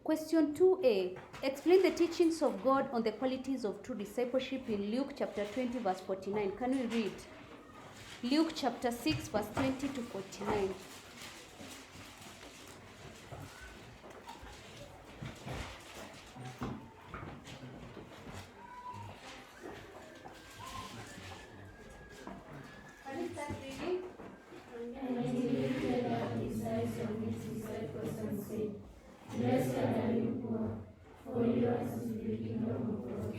Question 2a. Explain the teachings of God on the qualities of true discipleship in Luke chapter 20 verse 49. Can we read? Luke chapter 6 verse 20 to 49. Can you start reading? And he lifted up his eyes on his disciples and said, Blessed are you poor, for yours is the kingdom of God.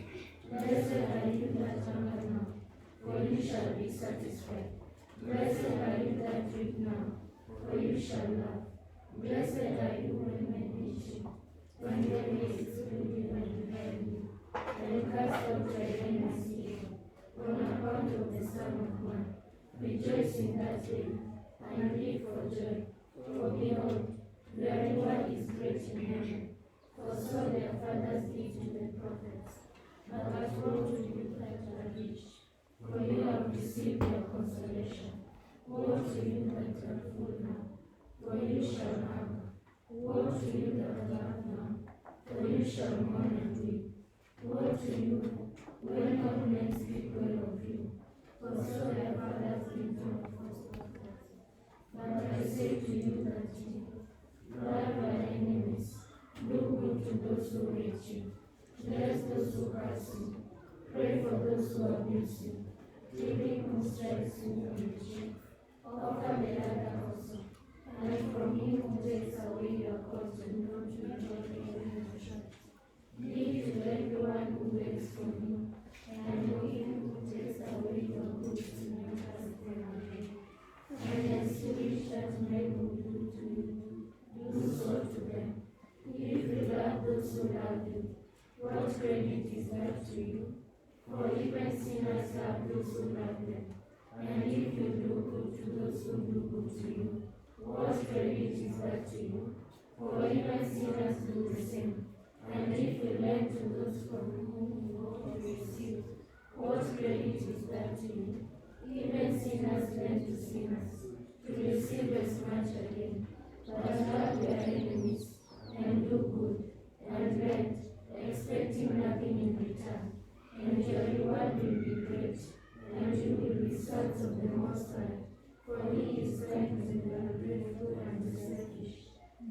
Blessed are you that hunger now, for you shall be satisfied. Blessed are you that drink now, for you shall laugh. Blessed are you when men hate you, when they may exclude you and deny you, and cast out your enemies evil, on account of the Son of Man. Rejoice in that day, and leap for joy, for behold, their reward is great in heaven. For so their fathers did to the prophets. But woe to you that are rich, for you have received your consolation. Woe to you that are full now, for you shall hunger. Woe to you that laugh now, for you shall mourn and weep. Woe to you when all men speak well of you, for so their fathers did to the false prophets. But I say to you that love your enemies, do good to those who hate you, bless those who curse you, pray for those who abuse you, give him who strikes you on the cheek, offer the other also, and from him who takes away your coat and not to enjoy your shirt. Give to everyone who begs from you, and to him who takes away your goods to not ask them again. And as you wish that men will do to you, do so to them. If you love those who love you, what credit is that to you? For even sinners love those who love them. And if you do good to those who do good to you, what credit is that to you? For even sinners do the same. And if you lend to those from whom you hope to receive, what credit is that to you? Even sinners lend to sinners, to receive as much again. But love your enemies, and do good, and lend, expecting nothing in return. And your reward will be great, and you will be sons of the Most High, for he is kind to the ungrateful and the selfish.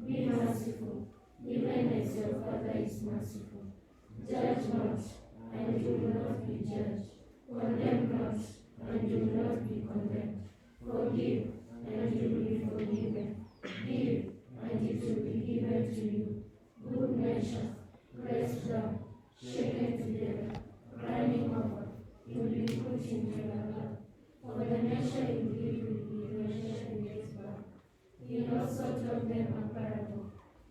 Be merciful, even as your Father is merciful. Judge not, and you will not be judged. Condemn not, and you will not be condemned. Forgive, and you will be forgiven. Give, and it will be given to you. Good measure, pressed down, shaken together, running over, you will be put into your lap. For the measure you give will be the measure you get back. He also taught them a parable.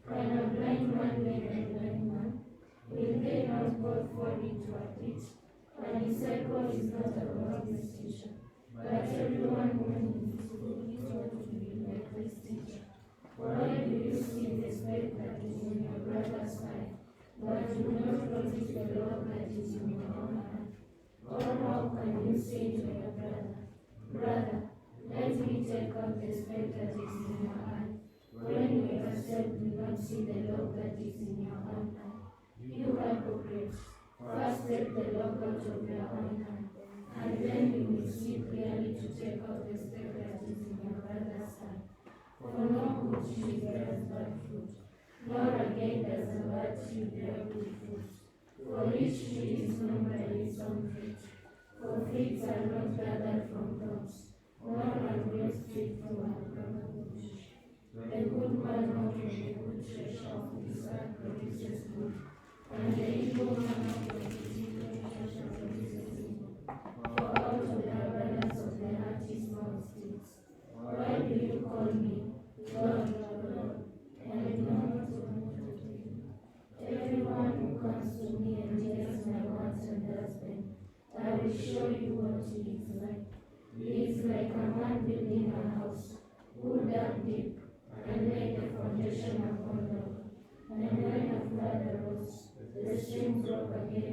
Can a blind man lead a blind man? Will they not both fall into a pit? A disciple is not about this teacher, but everyone who is good is taught to be like this teacher. Why do you see the speck that is in your brother's eye, but do not notice the log that is in your own eye? Or how can you say to your brother, Brother, let me take out the speck that is in your eye, when you yourself do not see the log that is in your own eye? You hypocrites, first take the log out of your own eye, and then you will see clearly to take out the speck that is in your brother's eye. For no good tree bears bad fruit, nor again does a bad tree bear good fruit. For each tree is known by its own fruit. For figs are not gathered from thorns, nor are grapes picked from a bramble bush. The good man out of the good treasure of his heart produces good, and the evil man out of his evil treasure produces evil. For out of the abundance of the heart his mouth speaks. Why do you call me Lord, Lord, and do not do what I do? Everyone who comes to me and hears my words and does them, I will show you what he is like. He is like a man building a house, who dug deep and laid the foundation upon rock. And when a flood arose, the stream broke against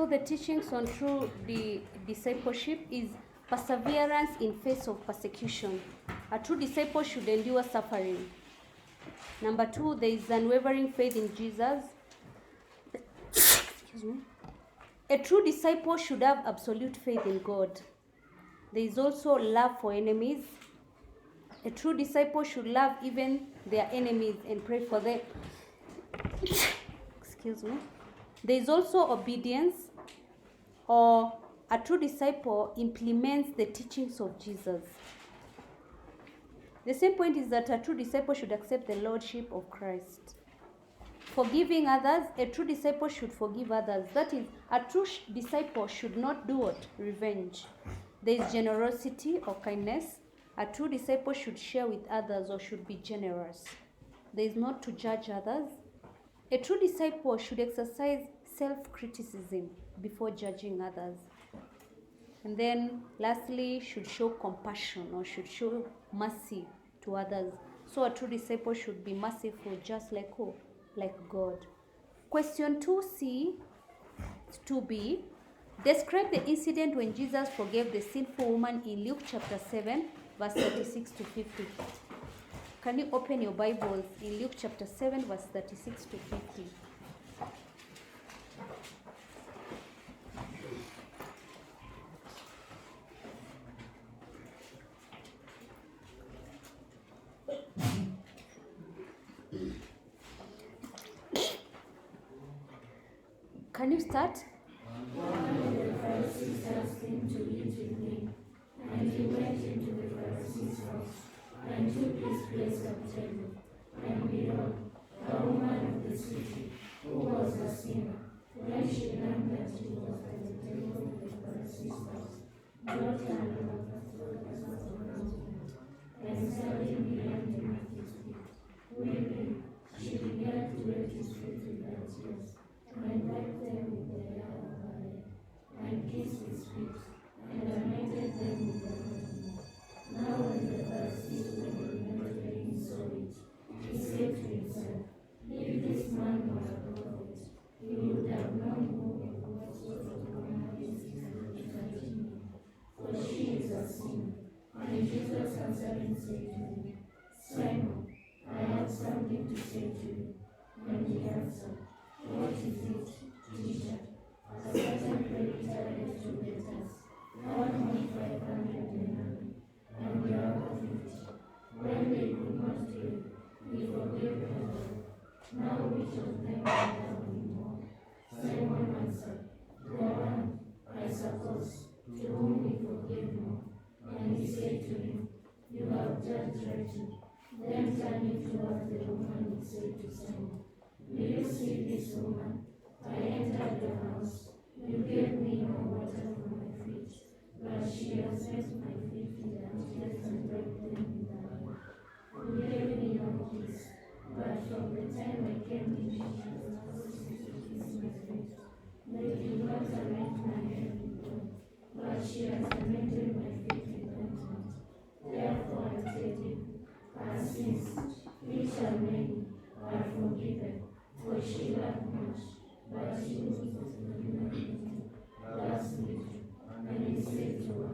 So the teachings on true discipleship is perseverance in face of persecution. A true disciple should endure suffering. Number 2, there is unwavering faith in Jesus. Excuse me. A true disciple should have absolute faith in God. There is also love for enemies. A true disciple should love even their enemies and pray for them. Excuse me. There is also obedience, or a true disciple implements the teachings of Jesus. The same point is that a true disciple should accept the lordship of Christ. Forgiving others, a true disciple should forgive others. That is, a true disciple should not do what? Revenge. There is generosity or kindness. A true disciple should share with others or should be generous. There is not to judge others. A true disciple should exercise self-criticism before judging others. And then lastly, should show compassion or should show mercy to others. So a true disciple should be merciful, just like who? Like God. Question 2C, 2B. Describe the incident when Jesus forgave the sinful woman in Luke chapter 7, verse 36 to 50. Can you open your Bibles in Luke chapter 7, verse 36 to 50? Can you start? One of the Pharisees asked him to eat with him, and he went into the Pharisee's house, and took his place at table. And behold, a woman of the city, who was a sinner, when she learned that he was at the table of the Pharisee's house, brought an alabaster box of ointment, and set him behind him at his feet. Weeping, she began to wet his feet with her tears, and wiped them with the hair of her head, and kissed his feet, and anointed them with the ointment. Now when the Pharisees who had him saw it, he said to himself, if this man were a prophet, he would have known more of what sort of woman this is touching him, for she is a sinner. And Jesus answered and said to him, Simon, I have something to say to you. And he answered, what is it, teacher? A certain creditor had 2 debtors, one owed 500 denarii, and the other 50. When they could not pay, he forgave them all. Now which of them will love him more? Simon answered, the one, I suppose, to whom he forgave more. And he said to him, you have judged rightly. Then turning towards the woman, he said to Simon, do you see this woman? I entered your house. You gave me no water for my feet, but she has wet my feet with her tears and wiped them with her hair. You gave me no kiss, but from the time I came in, she has asked me to kiss my feet. You did not anoint my head with oil, but she has anointed my feet with ointment. Therefore I tell you, her sins, which are many, are forgiven, for she loved much, but she was not forgiven little, loves little. And he said to her,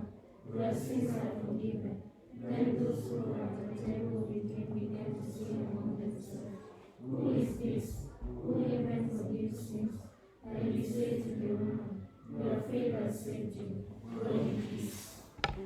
your sins are forgiven. Then those who were at the table with him began to say among themselves, who is this, who even forgives sins? And he said to the woman, your faith has saved you. Go in peace.